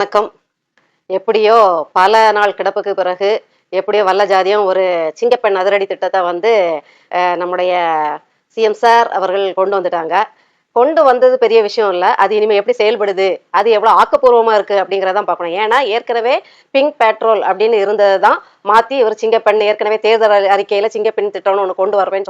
வணக்கம். எப்படியோ பல நாள் கிடப்புக்கு பிறகு எப்படியோ வல்ல ஜாதியும் ஒரு சிங்கப்பெண் அதிரடி திட்டத்தை வந்து நம்முடைய சிஎம் சார் அவர்கள் கொண்டு வந்துட்டாங்க. கொண்டு வந்தது பெரிய விஷயம் இல்லை, அது இனிமேல் எப்படி செயல்படுது, அது எவ்வளோ ஆக்கப்பூர்வமாக இருக்குது அப்படிங்கிறதான் பார்க்கணும். ஏன்னா ஏற்கனவே பிங்க் பேட்ரோல் அப்படின்னு இருந்தது தான் மாற்றி ஒரு சிங்கப்பெண் ஏற்கனவே தேர்தல் அறிக்கையில் சிங்கப்பெண் திட்டம்னு ஒன்று கொண்டு வருவேன்னு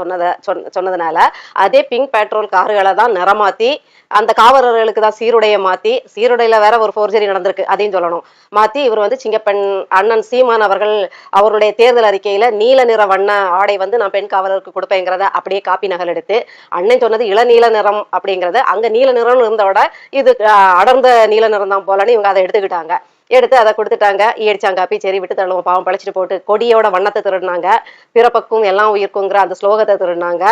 சொன்னதுனால அதே பிங்க் பேட்ரோல் கார்களை தான் நிறமாற்றி அந்த காவலர்களுக்கு தான் சீருடைய மாற்றி, சீருடையில் வேற ஒரு ஃபோர்ஜரி நடந்திருக்கு அதையும் சொல்லணும், மாற்றி இவர் வந்து சிங்கப்பெண் அண்ணன் சீமான் அவர்கள் அவருடைய தேர்தல் அறிக்கையில் நீல நிற வண்ண ஆடை வந்து நான் பெண் காவலருக்கு கொடுப்பேங்கிறத அப்படியே காப்பி நகல் எடுத்து அண்ணன் சொன்னது இளநீல நிறம் அப்படிங்கிறது அங்க நீல நிறம்னு இருந்தோட இது அடர்ந்த நீல நிறம் தான் போலன்னு இவங்க அதை எடுத்துக்கிட்டாங்க. எடுத்து அதை கொடுத்துட்டாங்க, ஈடிச்சாங்காப்பி சரி விட்டு தள்ளுவோம் பாவம் பழிச்சிட்டு போட்டு கொடியோட வண்ணத்தை திருடினாங்க, பிறப்பக்கும் எல்லாம் உயிர்க்குங்கிற அந்த ஸ்லோகத்தை திருடினாங்க.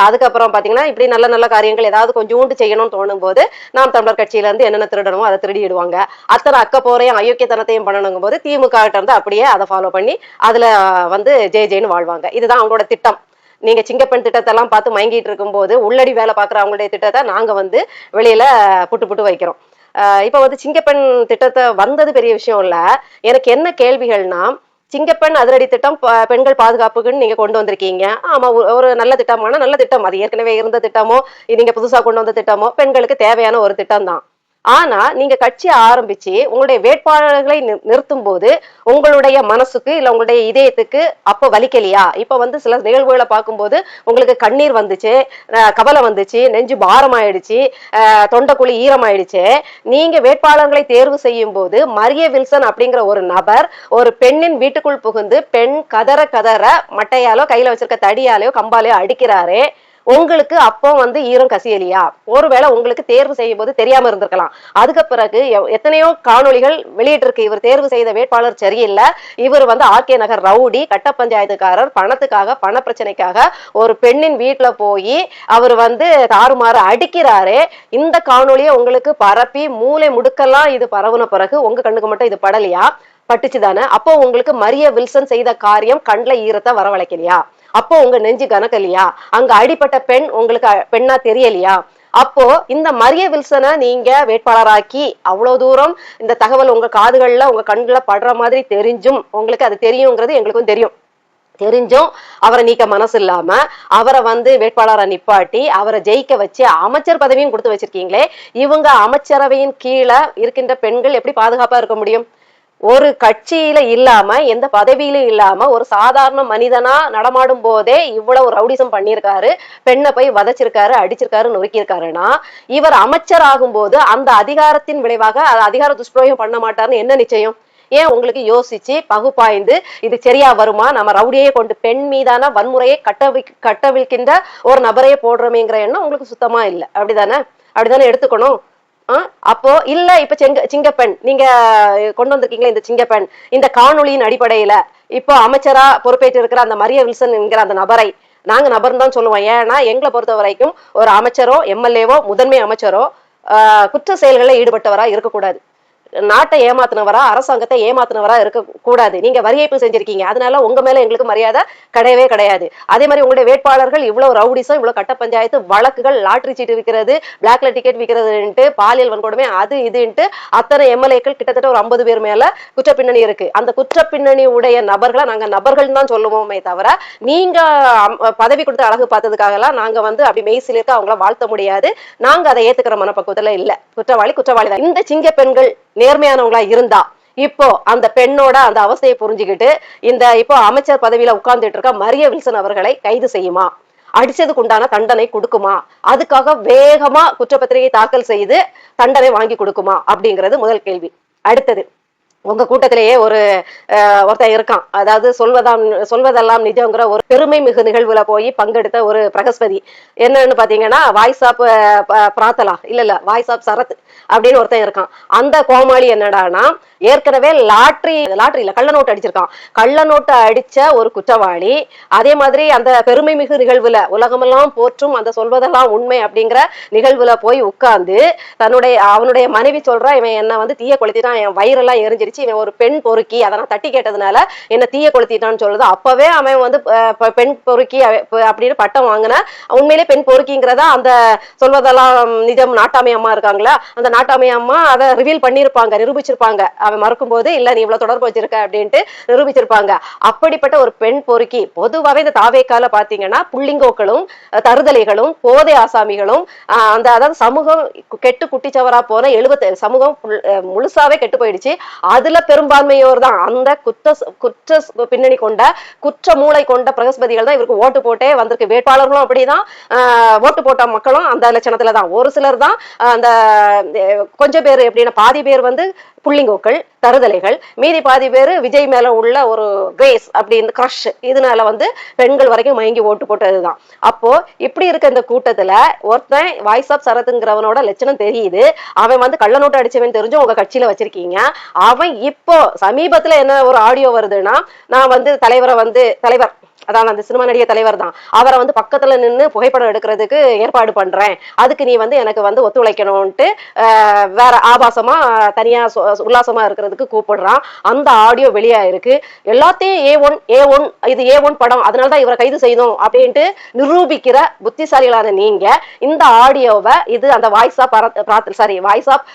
அதுக்கப்புறம் பார்த்தீங்கன்னா இப்படி நல்ல நல்ல காரியங்கள் ஏதாவது கொஞ்சோண்டு செய்யணும்னு தோணும் போது நாம் தமிழர் கட்சியில இருந்து என்னென்ன திருடணுமோ அதை திருடிடுவாங்க. அத்தனை அக்க போரையும் அயோக்கியத்தனத்தையும் பண்ணணுங்கும் போது திமுக கிட்ட இருந்து அப்படியே அதை ஃபாலோ பண்ணி அதுல வந்து ஜெயின்னு வாழ்வாங்க. இதுதான் அவங்களோட திட்டம். நீங்க சிங்கப்பெண் திட்டத்தை எல்லாம் பார்த்து மயங்கிட்டு இருக்கும் போது உள்ளடி வேலை பார்க்குற அவங்களுடைய திட்டத்தை நாங்க வந்து வெளியில புட்டு புட்டு வைக்கிறோம். இப்ப வந்து சிங்கப்பெண் திட்டத்தை வந்தது பெரிய விஷயம் இல்ல. எனக்கு என்ன கேள்விகள்னா, சிங்கப்பெண் அதிரடி திட்டம் பெண்கள் பாதுகாப்புக்குன்னு நீங்க கொண்டு வந்திருக்கீங்க. ஆமா, ஒரு நல்ல திட்டமான நல்ல திட்டம், அது ஏற்கனவே இருந்த திட்டமோ நீங்க புதுசா கொண்டு வந்த திட்டமோ பெண்களுக்கு தேவையான ஒரு திட்டம் தான். ஆனா நீங்க கட்சி ஆரம்பிச்சு உங்களுடைய வேட்பாளர்களை நிறுத்தும் போது உங்களுடைய மனசுக்கு இல்ல உங்களுடைய இதயத்துக்கு அப்ப வலிக்கலையா? இப்ப வந்து சில நிகழ்வுகளை பார்க்கும்போது உங்களுக்கு கண்ணீர் வந்துச்சு, கவலை வந்துச்சு, நெஞ்சு பாரமாயிடுச்சு, தொண்டைக்குழி ஈரமாயிடுச்சு. நீங்க வேட்பாளர்களை தேர்வு செய்யும் போது மரிய வில்சன் அப்படிங்கிற ஒரு நபர் ஒரு பெண்ணின் வீட்டுக்குள் புகுந்து பெண் கதற கதற மட்டையாலோ கையில வச்சிருக்க தடியாலையோ கம்பாலையோ அடிக்கிறாரே, உங்களுக்கு அப்போ வந்து ஈரம் கசியலியா? ஒருவேளை உங்களுக்கு தேர்வு செய்யும் போது தெரியாம இருந்திருக்கலாம். அதுக்கு பிறகு எத்தனையோ காணொலிகள் வெளியிட்டிருக்கு, இவர் தேர்வு செய்த வேட்பாளர் சரியில்லை, இவர் வந்து ஆர்கே நகர் ரவுடி கட்ட பஞ்சாயத்துக்காரர், பணத்துக்காக பண பிரச்சனைக்காக ஒரு பெண்ணின் வீட்டுல போய் அவர் வந்து தாறுமாறு அடிக்கிறாரே. இந்த காணொலியை உங்களுக்கு பரப்பி மூளை முடுக்கெல்லாம் இது பரவுன பிறகு உங்க கண்ணுக்கு மட்டும் இது படலையா? பட்டுச்சுதானே? அப்போ உங்களுக்கு மரிய வில்சன் செய்த காரியம் கண்ல ஈரத்தை வரவழைக்கலையா? அப்போ உங்க நெஞ்சு கணக்கலையா? அங்க அடிப்பட்ட பெண் உங்களுக்கு பெண்ணா தெரியலையா? அப்போ இந்த மரிய வில்சனை நீங்க வேட்பாளராக்கி அவ்வளவு தூரம் இந்த தகவல் உங்க காதுகள்ல உங்க கண்களை படுற மாதிரி தெரிஞ்சும், உங்களுக்கு அது தெரியுங்கிறது எங்களுக்கும் தெரியும், தெரிஞ்சும் அவரை நீக்க மனசு இல்லாம அவரை வந்து வேட்பாளரை நிப்பாட்டி அவரை ஜெயிக்க வச்சு அமைச்சர் பதவியும் கொடுத்து வச்சிருக்கீங்களே. இவங்க அமைச்சரவையின் கீழே இருக்கின்ற பெண்கள் எப்படி பாதுகாப்பா இருக்க முடியும்? ஒரு கட்சியில இல்லாம எந்த பதவியிலும் இல்லாம ஒரு சாதாரண மனிதனா நடமாடும் போதே இவ்வளவு ரவுடிசம் பண்ணியிருக்காரு, பெண்ணை போய் வதச்சிருக்காரு, அடிச்சிருக்காரு, நொறுக்கியிருக்காருன்னா இவர் அமைச்சர் ஆகும் போது அந்த அதிகாரத்தின் விளைவாக அதிகார துஷ்பிரயோகம் பண்ண மாட்டாருன்னு என்ன நிச்சயம்? ஏன் உங்களுக்கு யோசிச்சு பகுப்பாய்ந்து இது சரியா வருமா? நம்ம ரவுடியே கொண்டு பெண் மீதான வன்முறையை கட்டவிழ்க்கின்ற ஒரு நபரையே போடுறோமேங்கிற எண்ணம் உங்களுக்கு சுத்தமா இல்லை. அப்படிதானே எடுத்துக்கணும். அப்போ இல்ல இப்ப சிங்கப்பெண் நீங்க கொண்டு வந்திருக்கீங்களா, இந்த சிங்கப்பெண் இந்த காணொலியின் அடிப்படையில இப்போ அமைச்சரா பொறுப்பேற்று இருக்கிற அந்த மரிய வில்சன் என்கிற அந்த நபரை நாங்க நபர்னு தான் சொல்லுவோம். ஏன்னா எங்களை பொறுத்த வரைக்கும் ஒரு அமைச்சரோ எம்எல்ஏவோ முதன்மை அமைச்சரோ குற்ற செயல்களில் ஈடுபட்டவரா இருக்கக்கூடாது, நாட்டை ஏமாத்தினவரா அரசாங்கத்தை ஏமாத்தினவரா இருக்க கூடாது. நீங்க வரி ஏய்ப்பு செஞ்சிருக்கீங்க, அதனால உங்க மேல எங்களுக்கு மரியாதை கிடையவே கிடையாது. அதே மாதிரி உங்களுடைய வேட்பாளர்கள் இவ்வளவு ரவுடிசம், இவ்வளவு கட்ட பஞ்சாயத்து வழக்குகள், லாட்டரி சீட்டு விற்கிறது, பிளாக்ல டிக்கெட் விற்கிறதுன்ட்டு, பாலியல் வன்கொடுமை, அது இதுன்ட்டு அத்தனை எம்எல்ஏக்கள் கிட்டத்தட்ட ஒரு 50 பேர் மேல குற்ற பின்னணி இருக்கு. அந்த குற்ற பின்னணி உடைய நபர்களை நாங்க நபர்கள் தான் சொல்லுவோமே தவிர நீங்க பதவி கொடுத்து அழகு பார்த்ததுக்காக எல்லாம் நாங்க வந்து அப்படி மெய்சில் இருக்க அவங்கள வாழ்த்த முடியாது. நாங்க அதை ஏத்துக்கிற மனப்பக்குவத்துல இல்ல. குற்றவாளி தான். இந்த சிங்க பெண்கள் நேர்மையானவங்களா இருந்தா இப்போ அந்த பெண்ணோட அந்த அவஸ்தையை புரிஞ்சுக்கிட்டு இந்த இப்போ அமைச்சர் பதவியில உட்கார்ந்துட்டு இருக்க மரிய வில்சன் அவர்களை கைது செய்யுமா? அடிச்சதுக்கு உண்டான தண்டனை கொடுக்குமா? அதுக்காக வேகமா குற்றப்பத்திரிகை தாக்கல் செய்து தண்டனை வாங்கி கொடுக்குமா? அப்படிங்கிறது முதல் கேள்வி. அடுத்தது, உங்க கூட்டத்திலேயே ஒருத்தன் இருக்கான், அதாவது சொல்வதெல்லாம் நிஜங்கிற ஒரு பெருமை மிகு நிகழ்வுல போய் பங்கெடுத்த ஒரு பிரகஸ்பதி. என்னன்னு பாத்தீங்கன்னா வாய்ஸ் ஆப் பிராத்தலா இல்ல வாய்ஸ் ஆப் சரத் அப்படின்னு ஒருத்தன் இருக்கான். அந்த கோமாளி என்னடானா ஏற்கனவே லாட்டரியில கள்ள நோட்டு அடிச்சிருக்கான். கள்ள நோட்டு அடிச்ச ஒரு குற்றவாளி அதே மாதிரி அந்த பெருமை மிகு நிகழ்வுல உலகமெல்லாம் போற்றும் அந்த சொல்வதெல்லாம் உண்மை அப்படிங்கிற நிகழ்வுல போய் உட்கார்ந்து அவனுடைய மனைவி சொல்றா, இவன் என்ன வந்து தீய கொளுத்திட்டான், என் வயிறெல்லாம் எரிஞ்சிருச்சு, போயிருச்சு, இவன் ஒரு பெண் பொறுக்கி, அதை நான் தட்டி கேட்டதுனால என்ன தீய கொளுத்திட்டான்னு சொல்லுது. அப்பவே அவன் வந்து பெண் பொறுக்கி அப்படின்னு பட்டம் வாங்கின உண்மையிலே பெண் பொறுக்கிங்கிறதா அந்த சொல்வதெல்லாம் நிஜம் நாட்டாமை அம்மா இருக்காங்களா, அந்த நாட்டாமை அம்மா அதை ரிவீல் பண்ணியிருப்பாங்க, நிரூபிச்சிருப்பாங்க. அவன் மறுக்கும் போது இல்ல நீ இவ்வளவு தொடர்பு வச்சிருக்க அப்படின்ட்டு நிரூபிச்சிருப்பாங்க. அப்படிப்பட்ட ஒரு பெண் பொறுக்கி. பொதுவாகவே இந்த தாவேக்கால பாத்தீங்கன்னா புள்ளிங்கோக்களும் தருதலைகளும் போதை ஆசாமிகளும் அந்த அதாவது சமூகம் கெட்டு குட்டிச்சவரா போன 70 சமூகம் முழுசாவே கெட்டு போயிடுச்சு. அதுல பெரும்பான்மையோர் தான் அந்த குற்ற பின்னணி கொண்ட குற்ற மூளை கொண்ட பிரகஸ்பதிகள் தான் இவருக்கு ஓட்டு போட்டே வந்திருக்கு. வேட்பாளர்களும் அப்படிதான், ஓட்டு போட்ட மக்களும் அந்த லட்சணத்துல தான். ஒரு சிலர் தான் அந்த கொஞ்சம் பேர் எப்படின்னா பாதி பேர் வந்து புள்ளிங்கோக்கள் தருதலைகள், மீதி பாதி பேர் விஜய் மேல உள்ள ஒரு கிரேஸ் அப்படின்னு கிரஷ், இதனால வந்து பெண்கள் வரைக்கும் மயங்கி ஓட்டு போட்டதுதான். அப்போ இப்படி இருக்க இந்த கூட்டத்துல ஒருத்தன் வாய்ஸ் ஆஃப் சரத்ங்கிறவனோட லட்சணம் தெரியுது, அவன் வந்து கள்ள நோட்டு அடிச்சவன் தெரிஞ்சு உங்க கட்சியில வச்சிருக்கீங்க. அவன் இப்போ சமீபத்துல என்ன ஒரு ஆடியோ வருதுன்னா, நான் வந்து தலைவர் அதான் அந்த சினிமா நடிகை தலைவர் தான், அவரை வந்து பக்கத்துல நின்று புகைப்படம் எடுக்கிறதுக்கு ஏற்பாடு பண்றேன், அதுக்கு நீ வந்து எனக்கு வந்து ஒத்துழைக்கணும்ட்டு வேற ஆபாசமா தனியா உல்லாசமா இருக்கிறதுக்கு கூப்பிடுறான். அந்த ஆடியோ வெளியா இருக்கு. எல்லாத்தையும் A1 இது A1 படம், அதனாலதான் இவரை கைது செய்யணும் அப்படின்ட்டு நிரூபிக்கிற புத்திசாலிகளான நீங்க இந்த ஆடியோவை இது அந்த வாய்ஸ் ஆஃப்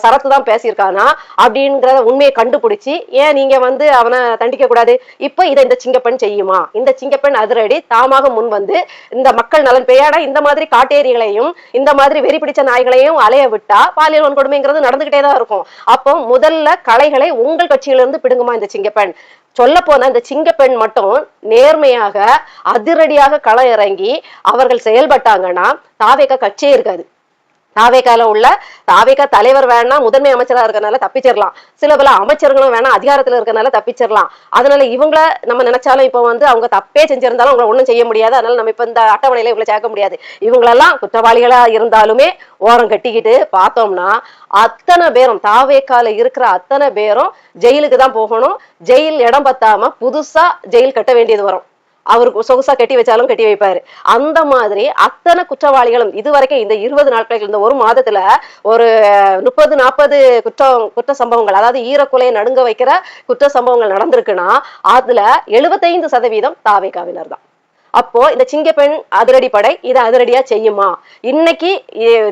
சரத்து தான் பேசியிருக்கானா அப்படிங்கிறத உண்மையை கண்டுபிடிச்சு ஏன் நீங்க வந்து அவனை தண்டிக்க கூடாது? இப்ப இதை இந்த சிங்கப்பெண் செய்யுமா? இந்த சிங்கப்பெண் அதிரடி தாமாக முன் வந்து இந்த மக்கள் நலன் பெயராட இந்த மாதிரி காட்டேரிகளையும் இந்த மாதிரி வெறி பிடிச்ச நாய்களையும் அலைய விட்டா பாலியல் வன்கொடுமைங்கிறது நடந்துகிட்டே தான் இருக்கும். அப்போ முதல்ல கலைகளை உங்கள் கட்சியிலிருந்து பிடுங்குமா இந்த சிங்கப்பெண்? சொல்ல போன இந்த சிங்கப்பெண் மட்டும் நேர்மையாக அதிரடியாக களம் இறங்கி அவர்கள் செயல்பட்டாங்கன்னா தாவேக கட்சியே இருக்காது. தாவேக்கால உள்ள தாவேக்கா தலைவர் வேணா முதன்மை அமைச்சரா இருக்கனால தப்பிச்சிடலாம், சில பல அமைச்சர்களும் வேணா அதிகாரத்துல இருக்கனால தப்பிச்சிடலாம். அதனால இவங்கள நம்ம நினைச்சாலும் இப்ப வந்து அவங்க தப்பே செஞ்சிருந்தாலும் அவங்களை ஒண்ணும் செய்ய முடியாது. அதனால நம்ம இப்ப இந்த அட்டவணையில இவங்களை சேர்க்க முடியாது. இவங்களெல்லாம் குற்றவாளிகளா இருந்தாலுமே ஓரம் கட்டிக்கிட்டு பார்த்தோம்னா அத்தனை பேரும் தாவேக்கால இருக்கிற அத்தனை பேரும் ஜெயிலுக்கு தான் போகணும். ஜெயில் இடம் பத்தாம புதுசா ஜெயில் கட்ட வேண்டியது வரும். அவருக்கு சொகுசா கட்டி வச்சாலும் கட்டி வைப்பாரு. அந்த மாதிரி அத்தனை குற்றவாளிகளும் இதுவரைக்கும் இந்த 20 நாட்களுக்கு இந்த ஒரு மாதத்துல ஒரு 30-40 குற்ற சம்பவங்கள், அதாவது ஈரக்குலையை நடுங்க வைக்கிற குற்ற சம்பவங்கள் நடந்திருக்குன்னா அதுல 75% தாவேக்காவினர் தான். அப்போ இந்த சிங்கப்பெண் அதிரடி படை இதை அதிரடியா செய்யுமா? இன்னைக்கு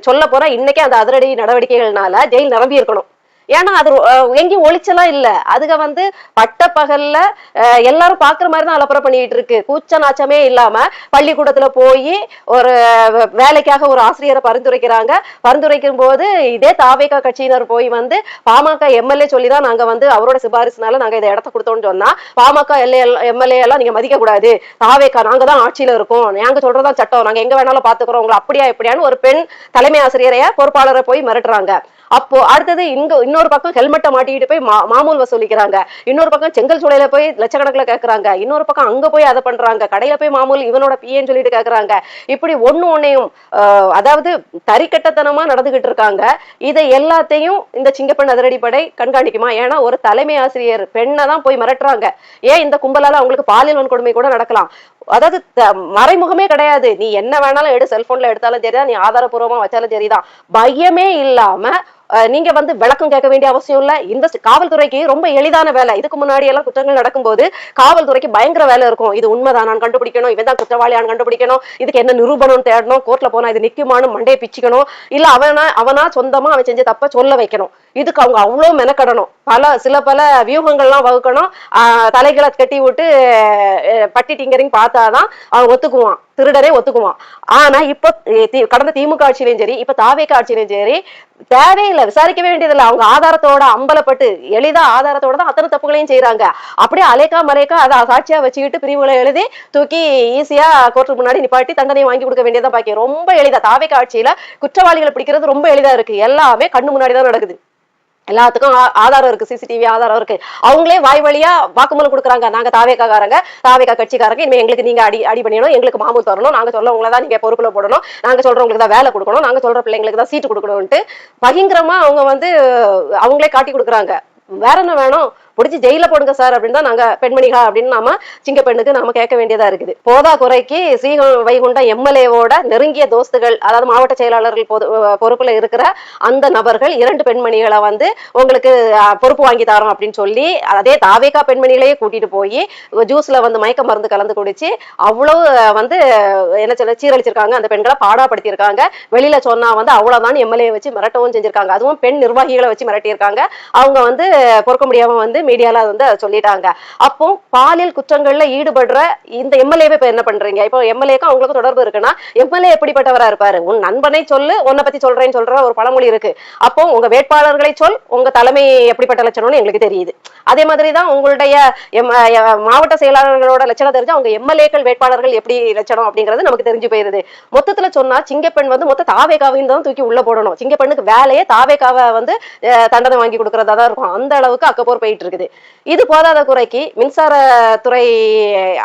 சொல்ல போற இன்னைக்கு அந்த அதிரடி நடவடிக்கைகள்னால ஜெயில் நிரம்பி இருக்கணும். ஏன்னா அது எங்கேயும் ஒளிச்சலாம் இல்ல, அதுக வந்து பட்ட பகல்ல எல்லாரும் பாக்குற மாதிரி தான் அலப்பறை பண்ணிட்டு இருக்கு. கூச்ச நாச்சமே இல்லாம பள்ளிக்கூடத்துல போய் ஒரு வேலைக்காக ஒரு ஆசிரியரை பரிந்துரைக்கிறாங்க. பரிந்துரைக்கும் போது இதே தாவேகா கட்சியினர் போய் வந்து பாமக எம்எல்ஏ சொல்லிதான் நாங்க வந்து அவரோட சிபாரிசுனால நாங்க இதை இடத்த கொடுத்தோம்னு சொன்னா பாமக எம்எல்ஏ எல்லாம் நீங்க மதிக்க கூடாது, தாவேகா நாங்க தான் ஆட்சியில இருக்கோம், நாங்க சொல்றதான் சட்டம், நாங்க எங்க வேணாலும் பாத்துக்கிறோம் உங்களை அப்படியா இப்படியான்னு ஒரு பெண் தலைமை ஆசிரியரைய பொறுப்பாளரை போய் மிரட்டுறாங்க. அப்போ அடுத்தது இன்னொரு பக்கம் ஹெல்மெட்டை மாட்டிக்கிட்டு போய் மாமூல் வசூலிக்கிறாங்க, இன்னொரு பக்கம் செங்கல் சூளையில போய் லட்சக்கணக்கில் கேட்கறாங்க, இன்னொரு பக்கம் அங்க போய் அதை பண்றாங்க, கடையில போய் மாமூல் இவனோட பிஏன்னு சொல்லிட்டு கேட்கறாங்க. இப்படி ஒன்னையும் அதாவது தரிக்கட்டத்தனமா நடந்துகிட்டு இருக்காங்க. இதை எல்லாத்தையும் இந்த சிங்கப்பெண் அதிரடிப்படை கண்காணிக்குமா? ஏன்னா ஒரு தலைமை ஆசிரியர் பெண்ணை தான் போய் மிரட்டுறாங்க. ஏன் இந்த கும்பலால அவங்களுக்கு பாலியல் வன்கொடுமை கூட நடக்கலாம். அதாவது மறைமுகமே கிடையாது, நீ என்ன வேணாலும் எடு, செல்போன்ல எடுத்தாலும் சரிதான், நீ ஆதாரபூர்வமா வச்சாலும் சரிதான், பயமே இல்லாம நீங்க வந்து விளக்கம் கேட்க வேண்டிய அவசியம் இல்ல. இந்த காவல்துறைக்கு ரொம்ப எளிதான வேலை. இதுக்கு முன்னாடி எல்லாம் குற்றங்கள் நடக்கும்போது காவல்துறைக்கு பயங்கர வேலை இருக்கும். இது உண்மைதான் நான் கண்டுபிடிக்கணும், இவன் தான் குற்றவாளியான்னு கண்டுபிடிக்கணும், இதுக்கு என்ன நிரூபணம் தேடணும், கோர்ட்ல போனா இது நிக்குமானு மண்டையை பிச்சுக்கணும், இல்ல அவனா சொந்தமா அவன் செஞ்ச தப்ப சொல்ல வைக்கணும். இதுக்கு அவங்க அவ்வளவு மெனக்கடணும், சில பல வியூகங்கள்லாம் வகுக்கணும். தலைகளை கட்டி விட்டு பட்டி டிங்கரிங் பார்த்தாதான் அவன் ஒத்துக்குவான், திருடரே ஒத்துக்குவான். ஆனா இப்ப கடந்த திமுக ஆட்சியிலையும் சரி இப்ப தாவேகா ஆட்சியிலையும் சரி தேவையில்லை, விசாரிக்கவே வேண்டியதில்லை. அவங்க ஆதாரத்தோட அம்பலப்பட்டு எளிதா ஆதாரத்தோட தான் அத்தனை தப்புகளையும் செய்யறாங்க. அப்படியே அலேக்கா மலேக்கா அதை சாட்சியா வச்சுக்கிட்டு பிரிவுகளை எழுதி தூக்கி ஈஸியா கோர்ட்டுக்கு முன்னாடி நிப்பாட்டி தண்டனையை வாங்கி கொடுக்க வேண்டியதான் பாக்கி. ரொம்ப எளிதா தாவேகா ஆட்சியில குற்றவாளிகளை பிடிக்கிறது ரொம்ப எளிதா இருக்கு. எல்லாமே கண்ணு முன்னாடிதான் நடக்குது. எல்லாத்துக்கும் ஆதாரம் இருக்கு, சிசிடிவி ஆதாரம் இருக்கு. அவங்களே வாய் வழியா வாக்குமூலம் கொடுக்குறாங்க, நாங்க தாவேக்காரங்க, தாவேக்கா கட்சிக்காரங்க, இனிமே எங்களுக்கு நீங்க அடி பண்ணிடணும், எங்களுக்கு மாமூல் தரணும், நாங்க சொல்றவங்களை தான் நீங்க பொறுப்புல போடணும், நாங்க சொல்றவங்களுக்கு தான் வேலை கொடுக்கணும், நாங்க சொல்ற பிள்ளைங்களுக்கு தான் சீட்டு கொடுக்கணும்ட்டு பயங்கரமா அவங்க வந்து அவங்களே காட்டி கொடுக்குறாங்க. வேற என்ன வேணும்? பிடிச்சி ஜெயில போடுங்க சார் அப்படின்னு தான் நாங்க பெண்மணிகளா அப்படின்னு நாம சிங்க பெண்ணுக்கு நாம கேட்க வேண்டியதா இருக்குது. போதா குறைக்கு வைகுண்டம் எம்எல்ஏவோட நெருங்கிய தோஸ்துகள், அதாவது மாவட்ட செயலாளர்கள் பொறுப்புல இருக்கிற அந்த நபர்கள் 2 பெண்மணிகளை வந்து உங்களுக்கு பொறுப்பு வாங்கி தரோம் அப்படின்னு சொல்லி அதே தாவேகா பெண்மணிகளையே கூட்டிட்டு போய் ஜூஸ்ல வந்து மயக்க மருந்து கலந்து குடிச்சு அவ்வளவு வந்து என்ன சொல்ல சீரழிச்சிருக்காங்க. அந்த பெண்களை பாடாப்படுத்தியிருக்காங்க. வெளியில சொன்னா வந்து அவ்வளவுதான் எம்எல்ஏ வச்சு மிரட்டவும் செஞ்சிருக்காங்க. அதுவும் பெண் நிர்வாகிகளை வச்சு மிரட்டியிருக்காங்க. அவங்க வந்து பொறுக்க முடியாம வந்து மீடியால வந்து அதை சொல்லிட்டாங்க. அப்போ பாலியல் குற்றங்கள்ல ஈடுபடுற இந்த எம்எல்ஏவை இப்ப என்ன பண்றீங்க? இப்போ எம்எல்ஏக்கும் அவங்களுக்கு தொடர்பு இருக்குன்னா எம்எல்ஏ எப்படிப்பட்டவரா இருப்பாரு? உன் நண்பனை சொல்லு, உன்னை பத்தி சொல்றேன்னு சொல்ற ஒரு பழமொழி இருக்கு. அப்போ உங்க வேட்பாளர்களை சொல், உங்க தலைமை எப்படிப்பட்ட லட்சணம்னு எங்களுக்கு தெரியுது. அதே மாதிரிதான் உங்களுடைய மாவட்ட செயலாளர்களோட லட்சணம் தெரிஞ்சா அவங்க எம்எல்ஏக்கள் வேட்பாளர்கள் எப்படி லட்சணம் அப்படிங்கிறது நமக்கு தெரிஞ்சு போயிருது. மொத்தத்துல சொன்னா சிங்கப்பெண் வந்து மொத்த தாவேகாவையும் தான் தூக்கி உள்ள போடணும். சிங்கப்பெண்ணுக்கு வேலையே தாவேகாவை வந்து தண்டனை வாங்கி கொடுக்கறதா தான் இருக்கும். அந்த அளவுக்கு அக்கப்போர் போயிட்டு இருக்குது. இது போதாத குறைக்கு மின்சாரத்துறை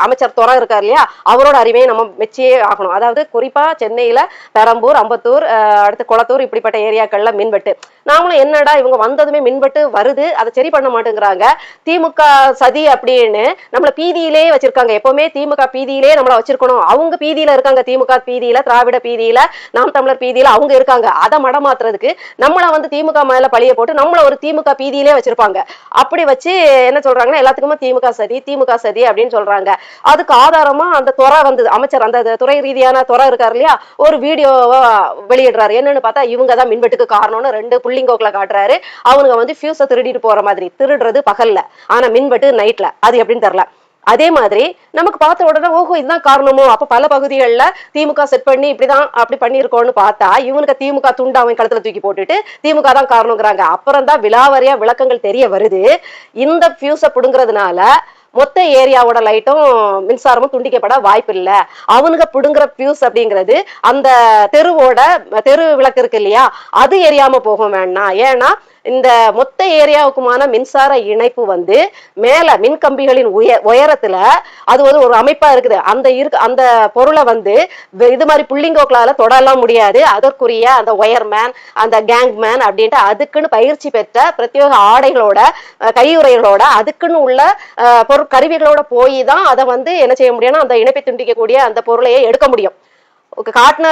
அமைச்சர் துறை இருக்காரு இல்லையா, அவரோட அறிவையை நம்ம மெச்சியே ஆகணும். அதாவது குறிப்பா சென்னையில பெரம்பூர், அம்பத்தூர், அடுத்து குளத்தூர் இப்படிப்பட்ட ஏரியாக்கள்ல மின்வெட்டு. நாமளும் என்னடா இவங்க வந்ததுமே மின்வெட்டு வருது, அதை சரி பண்ண மாட்டேங்கிறாங்க, திமுக சதி அப்படின்னு நம்மள பீதியிலே வச்சிருக்காங்க. எப்பவுமே திமுக பீதியிலே நம்மள வச்சிருக்கணும். அவங்க பீதியில இருக்காங்க, திமுக பீதியில, திராவிட பீதியில, நாம் தமிழர் பீதியில அவங்க இருக்காங்க. அதை மடமாத்துறதுக்கு நம்மள வந்து திமுக மேல பழிய போட்டு நம்மள ஒரு திமுக பீதியிலே வச்சிருப்பாங்க. அப்படி வச்சு என்ன சொல்றாங்கன்னா எல்லாத்துக்குமே திமுக சதி, திமுக சதி அப்படின்னு சொல்றாங்க. அதுக்கு ஆதாரமா அந்த துறை வந்து அமைச்சர் அந்த துறை ரீதியான துறை இருக்காரு இல்லையா, ஒரு வீடியோவா வெளியிடுறாரு. என்னன்னு பார்த்தா இவங்க தான் மின்வெட்டுக்கு காரணம்னு 2 புள்ளிங்கோக்களை காட்டுறாரு. அவங்க வந்து ஃபியூஸை திருடிட்டு போற மாதிரி, திருடுறது பகல்ல ஆனா மின்வெட்டு நைட்ல, அது எப்படின்னு தெரியல. அதே மாதிரி நமக்கு பார்த்த உடனே ஓஹோ இதுதான் காரணமோ, அப்ப பல பகுதிகளில் திமுக செட் பண்ணி இப்படிதான் அப்படி பண்ணிருக்கோம்னு பார்த்தா இவனுக்கு திமுக துண்டு அவன் கழுத்துல தூக்கி போட்டுட்டு திமுக தான் காரணங்கிறாங்க. அப்புறம் தான் விலாவரியா விளக்கங்கள் தெரிய வருது. இந்த ஃபியூஸை புடுங்கிறதுனால மொத்த ஏரியாவோட லைட்டும் மின்சாரமும் துண்டிக்கப்பட வாய்ப்பு இல்லை. அவனுக்கு பிடுங்குற பியூஸ் அப்படிங்கிறது அந்த தெரு விளக்கு இருக்கு இல்லையா, அது எரியாம போகும் வேணாம். ஏன்னா இந்த மொத்த ஏரியாவுக்குமான மின்சார இணைப்பு வந்து மேல மின் கம்பிகளின் உயரத்துல அது வந்து ஒரு அமைப்பா இருக்குது. அந்த பொருளை வந்து இது மாதிரி புள்ளிங்கோக்களால தொடலாம் முடியாது. அதற்குரிய அந்த ஒயர்மேன், அந்த கேங்மேன் அப்படின்ட்டு அதுக்குன்னு பயிற்சி பெற்ற பிரத்யேக ஆடைகளோட, கையுறைகளோட, அதுக்குன்னு உள்ள கருவிகளோட போய் தான் அதை வந்து என்ன செய்ய முடியும்னா அந்த இணைப்பை துண்டிக்கக்கூடிய அந்த பொருளையே எடுக்க முடியும். காட்டின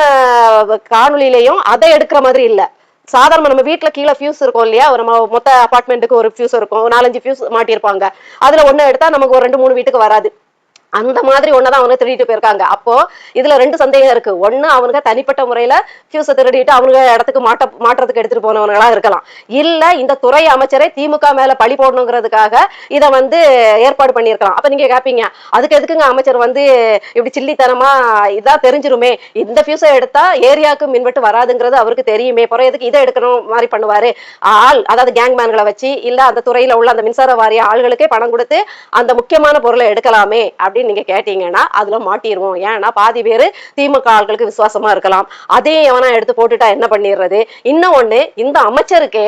காணொலியிலையும் அதை எடுக்கிற மாதிரி இல்லை. சாதாரண நம்ம வீட்டுல கீழே ஃபியூஸ் இருக்கும் இல்லையா, நம்ம மொத்த அபார்ட்மெண்ட்டுக்கு ஒரு ஃபியூஸ் இருக்கும், 4-5 ஃபியூஸ் மாட்டியிருப்பாங்க. அதுல ஒண்ணு எடுத்தா நமக்கு ஒரு 2-3 வீட்டுக்கு வராது. அந்த மாதிரி ஒன்னதான் அவனுக்கு திருடிட்டு போயிருக்காங்க. அப்போ இதுல 2 சந்தேகம் இருக்கு. ஒண்ணு அவனுக்கு தனிப்பட்ட முறையில ஃபியூஸை திருடிட்டு அவங்க இடத்துக்கு மாற்றத்துக்கு எடுத்துட்டு போனவங்களா இருக்கலாம். இல்ல இந்த துறை அமைச்சரை திமுக மேல பழி போடணுங்கிறதுக்காக இதை வந்து ஏற்பாடு பண்ணியிருக்கலாம். அப்ப நீங்க கேட்பீங்க அதுக்கு எதுக்குங்க அமைச்சர் வந்து இப்படி சில்லித்தனமா, இதான் தெரிஞ்சிருமே, இந்த ஃபியூஸை எடுத்தா ஏரியாவுக்கு மின்வெட்டு வராதுங்கிறது அவருக்கு தெரியுமே, பிறகு எதுக்கு இதை எடுக்கணும் மாதிரி பண்ணுவாரு. அதாவது கேங்மேன்களை வச்சு இல்ல அந்த துறையில உள்ள அந்த மின்சார வாரிய ஆள்களுக்கே பணம் கொடுத்து அந்த முக்கியமான பொருளை எடுக்கலாமே அப்படின்னு நீங்க கேட்டீங்கன்னா அதுல மாட்டிடுவோம். ஏன்னா பாதி பேரு திமுக ஆட்களுக்கு விசுவாசமா இருக்கலாம். அதே எவனா எடுத்து போட்டுட்டா என்ன பண்ணிடுறது? இன்னும் ஒண்ணு, இந்த அமைச்சருக்கே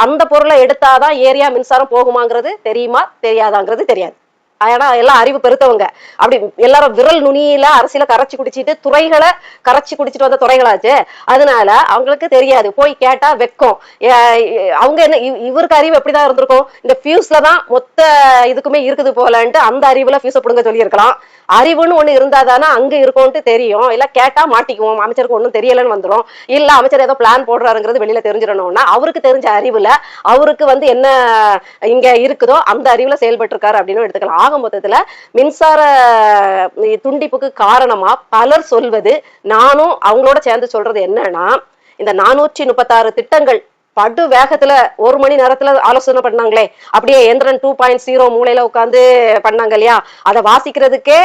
அந்த பொருளை எடுத்தாதான் ஏரியா மின்சாரம் போகுமாங்கிறது தெரியுமா தெரியாதாங்கிறது தெரியாது. ஏன்னா எல்லாம் அறிவு பெருத்தவங்க. அப்படி எல்லாரும் விரல் நுனியில அரசியல கரைச்சி குடிச்சிட்டு துறைகளை கரைச்சி குடிச்சிட்டு வந்த துறைகளாச்சு. அதனால அவங்களுக்கு தெரியாது. போய் கேட்டா வெக்கம். அவங்க என்ன இவருக்கு அறிவு எப்படிதான் இருந்திருக்கும், இந்த ஃபியூஸ்ல தான் மொத்த இதுக்குமே இருக்குது போலன்ட்டு அந்த அறிவுல ஃபியூஸை பிடுங்க சொல்லி இருக்கலாம். அறிவுன்னு ஒண்ணு இருந்தாதானே அங்க இருக்கும்ட்டு தெரியும். இல்ல கேட்டா மாட்டிக்குவோம், அமைச்சருக்கு ஒண்ணும் தெரியலன்னு வந்துடும். இல்ல அமைச்சர் ஏதோ பிளான் போடுறாருங்கிறது வெளியில தெரிஞ்சிடணும்னா அவருக்கு தெரிஞ்ச அறிவுல அவருக்கு வந்து என்ன இங்க இருக்குதோ அந்த அறிவுல செயல்பட்டு இருக்காரு அப்படின்னு எடுத்துக்கலாம். ஆக மொத்தத்துல மின்சார துண்டிப்புக்கு காரணமா பலர் சொல்வது, நானும் அவங்களோட சேர்ந்து சொல்றது என்னன்னா, இந்த 436 திட்டங்கள் படு வேகத்துல 1 மணி நேரத்துல ஆலோசனை பண்ணாங்களே, அப்படியே எந்திரன் 2.0 மூலையில உட்காந்து பண்ணாங்க இல்லையா, அதை வாசிக்கிறதுக்கே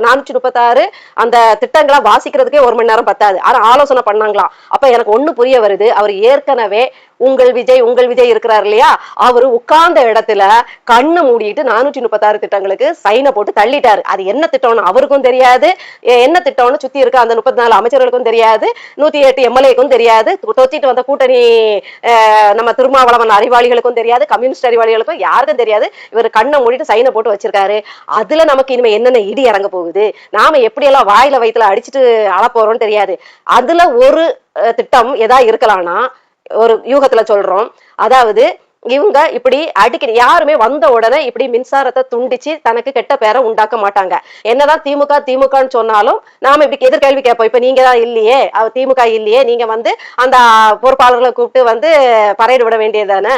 436 அந்த திட்டங்களை வாசிக்கிறதுக்கே 1 மணி நேரம் பத்தாது. ஆனா ஆலோசனை பண்ணாங்களாம். அப்ப எனக்கு ஒண்ணு புரிய வருது, அவர் ஏற்கனவே உங்கள் விஜய் இருக்கிறார் இல்லையா, அவரு உட்கார்ந்த இடத்துல கண்ணு மூடிட்டு 436 திட்டங்களுக்கு சைனை போட்டு தள்ளிட்டாரு. அது என்ன திட்டம்னு அவருக்கும் தெரியாது, என்ன திட்டம்னு சுத்தி இருக்க அந்த 34 அமைச்சர்களுக்கும் தெரியாது, 108 எம்எல்ஏக்கும் தெரியாது, தொத்திட்டு வந்த கூட்டணி நம்ம திருமாவளவன் அறிவாளிகளுக்கும் தெரியாது, கம்யூனிஸ்ட் அறிவாளிகளுக்கும் யாருக்கும் தெரியாது. இவர் கண்ணை மூடிட்டு சைனை போட்டு வச்சிருக்காரு. அதுல நமக்கு இனிமே என்னென்ன இடி இறங்க போகுது, நாம எப்படி எல்லாம் வாயில வயிற்றுல அடிச்சுட்டு அளப்போறோம்னு தெரியாது. அதுல ஒரு திட்டம் எதா இருக்கலாம்னா, ஒரு யூகத்துல சொல்றோம், அதாவது இவங்க இப்படி அடிக்கடி யாருமே வந்த உடனே இப்படி மின்சாரத்தை துண்டிச்சு தனக்கு கெட்ட பேரை உண்டாக்க மாட்டாங்க. என்னதான் திமுக திமுகன்னு சொன்னாலும் நாம இப்படி எதிர்கேள்வி கேட்போம். இப்ப நீங்க தான் இல்லையே, திமுக இல்லையே, நீங்க வந்து அந்த பொறுப்பாளர்களை கூப்பிட்டு வந்து பறையர் விட வேண்டியதானே,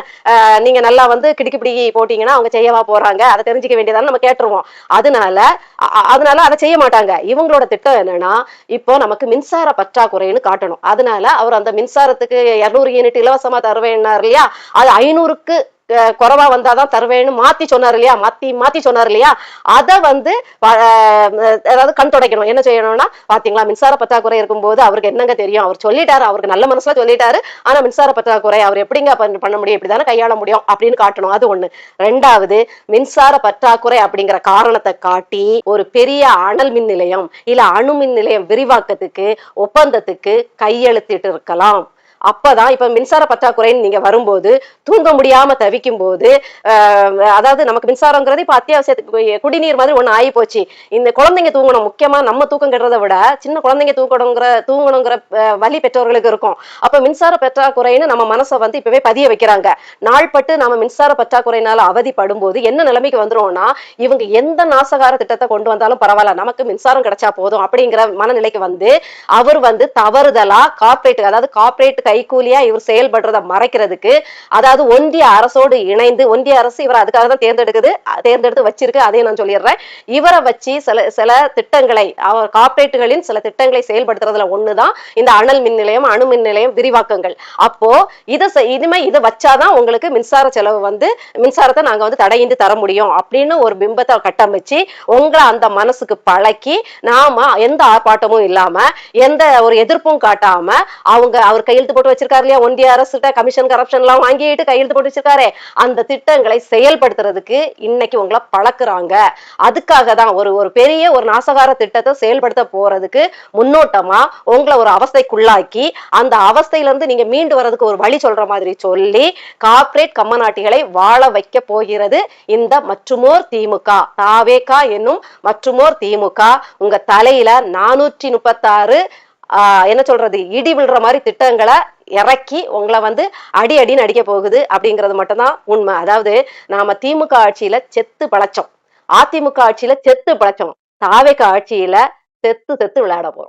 நீங்க நல்லா வந்து கிடுக்கிப்பிடி போட்டீங்கன்னா அவங்க செய்யவா போறாங்க, அதை தெரிஞ்சுக்க வேண்டியதானே நம்ம கேட்டுருவோம். அதனால அதனால அதை செய்ய மாட்டாங்க. இவங்களோட திட்டம் என்னன்னா, இப்போ நமக்கு மின்சார பற்றாக்குறைன்னு காட்டணும். அதனால அவர் அந்த மின்சாரத்துக்கு 200 யூனிட் இலவசமா தருவேன்னாரு இல்லையா, அது 500க்கு குறைவா வந்தாதான் தருவேன்னு மாத்தி சொன்னார் இல்லையா, மாத்தி மாத்தி சொன்னார் இல்லையா, அத வந்து அதாவது கண் துடைக்கணும். என்ன செய்யணும்னா, பாத்தீங்களா மின்சார பற்றாக்குறை இருக்கும்போது அவருக்கு என்னங்க தெரியும், அவர் சொல்லிட்டாரு, அவருக்கு நல்ல மனசுல சொல்லிட்டாரு, ஆனா மின்சார பற்றாக்குறை அவர் எப்படிங்க பண்ண முடியும், இப்படிதானே கையாள முடியும் அப்படின்னு காட்டணும். அது ஒண்ணு. ரெண்டாவது, மின்சார பற்றாக்குறை அப்படிங்கிற காரணத்தை காட்டி ஒரு பெரிய அனல் மின் நிலையம் இல்ல அணு மின் நிலையம் விரிவாக்கத்துக்கு ஒப்பந்தத்துக்கு கையெழுத்திட்டு இருக்கலாம். அப்பதான் இப்ப மின்சார பற்றாக்குறைன்னு நீங்க வரும்போது, தூங்க முடியாம தவிக்கும் போது, அதாவது நமக்கு மின்சாரங்கிறது இப்ப அத்தியாவசியத்துக்கு குடிநீர் மாதிரி ஒண்ணு ஆகி போச்சு. இந்த குழந்தைங்க தூங்கணும், முக்கியமா நம்ம தூக்கம் கெடுறதை விட சின்ன குழந்தைங்க தூங்கணுங்கிற வலி பெற்றோர்களுக்கு இருக்கும். அப்ப மின்சார பற்றாக்குறைன்னு நம்ம மனசை வந்து இப்பவே பதிய வைக்கிறாங்க. நாள்பட்டு நம்ம மின்சார பற்றாக்குறையினால அவதிப்படும் போது என்ன நிலைமைக்கு வந்துரும்னா, இவங்க எந்த நாசகார திட்டத்தை கொண்டு வந்தாலும் பரவாயில்ல, நமக்கு மின்சாரம் கிடைச்சா போதும் அப்படிங்கிற மனநிலைக்கு வந்து அவர் வந்து தவறுதலா கார்பரேட், அதாவது கார்பரேட் கைகூலியா இவர் செயல்படுறத மறைக்கிறதுக்கு, அதாவது ஒன்றிய அரசோடு இணைந்து, ஒன்றிய அரசு இவர் அதுக்காக தான் தேர்ந்தெடுத்து வச்சிருக்கு, அதையும் நான் சொல்லிடுறேன். இவரை வச்சு சில திட்டங்களை, அவர் கார்பரேட்டுகளின் சில திட்டங்களை செயல்படுத்துறதுல ஒண்ணுதான் இந்த அனல் மின் நிலையம் அணு மின் நிலையம் விரிவாக்கங்கள். அப்போ இனிமே இதை வச்சாதான் உங்களுக்கு மின்சார செலவு வந்து மின்சாரத்தை நாங்க வந்து தடையின்றி தர முடியும் அப்படின்னு ஒரு பிம்பத்தை கட்டமைச்சு உங்களை அந்த மனசுக்கு பழக்கி, நாம எந்த ஆர்ப்பாட்டமும் இல்லாம எந்த ஒரு எதிர்ப்பும் காட்டாம அவர் கையெழுத்து போட்டு வச்சிருக்காரு இல்லையா, ஒன்றிய அரசு கமிஷன் கரப்ஷன் எல்லாம் வாங்கிட்டு கையெழுத்து போட்டு வச்சிருக்காரு, அந்த திட்டங்களை செயல்படுத்துறதுக்கு இன்னைக்கு உங்களை பழக்குறாங்க. அதுக்காக தான் ஒரு பெரிய ஒரு நாசகார திட்டத்தை செயல்படுத்த போறதுக்கு முன்னோட்டமா உங்களை ஒரு அவஸ்தைக்குள்ளாக்கி, அந்த அவஸ்தையில இருந்து நீங்க மீண்டு வர்றதுக்கு ஒரு வழி சொல்ற மாதிரி சொல்லி கார்ப்பரேட் கம்மநாட்டிகளை வாழ வைக்க போகிறது இந்த மற்றுமோர் திமுக, தாவேகா என்னும் மற்றுமோர் திமுக. உங்க தலையில 436 என்ன சொல்றது, இடி விழுற மாதிரி திட்டங்களை இறக்கி உங்களை வந்து அடின்னு அடிக்க போகுது அப்படிங்கிறது மட்டும்தான் உண்மை. அதாவது நாம திமுக ஆட்சியில செத்து பழச்சோம், அதிமுக ஆட்சியில செத்து பழச்சோம், தாவேகா ஆட்சியில செத்து விளையாட போறோம்.